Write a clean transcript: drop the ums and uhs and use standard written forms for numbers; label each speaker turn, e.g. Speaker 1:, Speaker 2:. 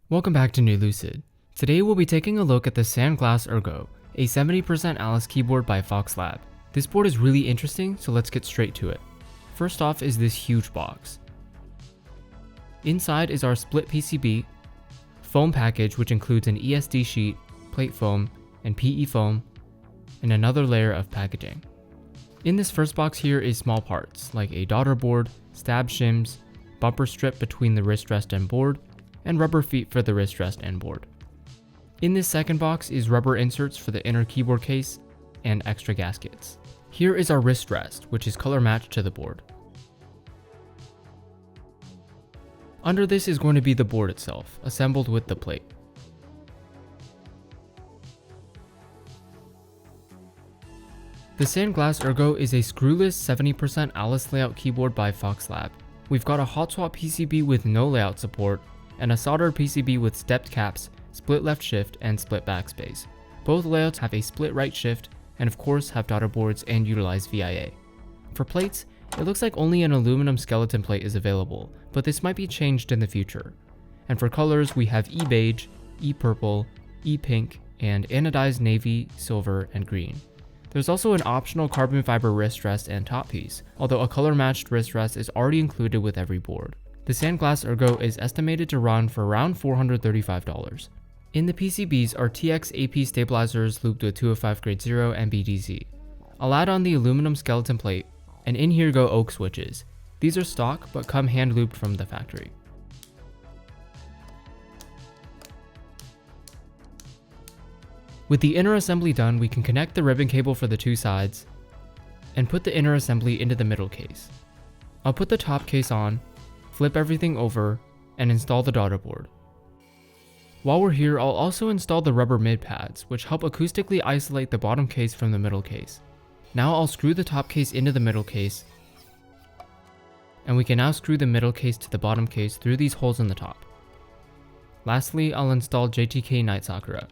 Speaker 1: Welcome back to New Lucid. Today we'll be taking a look at the Sandglass Ergo, a 70% Alice keyboard by Fox Lab. This board is really interesting, so let's get straight to it. First off is this huge box. Inside is our split PCB, foam package which includes an ESD sheet, plate foam, and PE foam, and another layer of packaging. In this first box here is small parts like a daughter board, stab shims, bumper strip between the wrist rest and board, and rubber feet for the wrist rest and board. In this second box is rubber inserts for the inner keyboard case and extra gaskets. Here is our wrist rest, which is color matched to the board. Under this is going to be the board itself, assembled with the plate. The Sandglass Ergo is a screwless 70% Alice layout keyboard by Fox Lab. We've got a hot swap PCB with no layout support, and a soldered PCB with stepped caps, split left shift, and split backspace. Both layouts have a split right shift, and of course have daughter boards and utilize VIA. For plates, it looks like only an aluminum skeleton plate is available, but this might be changed in the future. And for colors, we have E-beige, E-purple, E-pink, and anodized navy, silver, and green. There's also an optional carbon fiber wrist rest and top piece, although a color matched wrist rest is already included with every board. The Sandglass Ergo is estimated to run for around $435. In the PCBs are TX AP stabilizers looped with 205 grade 0 and BDZ. I'll add on the aluminum skeleton plate, and in here go oak switches. These are stock but come hand looped from the factory. With the inner assembly done, we can connect the ribbon cable for the two sides and put the inner assembly into the middle case. I'll put the top case on, flip everything over, and install the daughter board. While we're here, I'll also install the rubber mid pads, which help acoustically isolate the bottom case from the middle case. Now I'll screw the top case into the middle case, and we can now screw the middle case to the bottom case through these holes in the top. Lastly, I'll install JTK Night Sakura.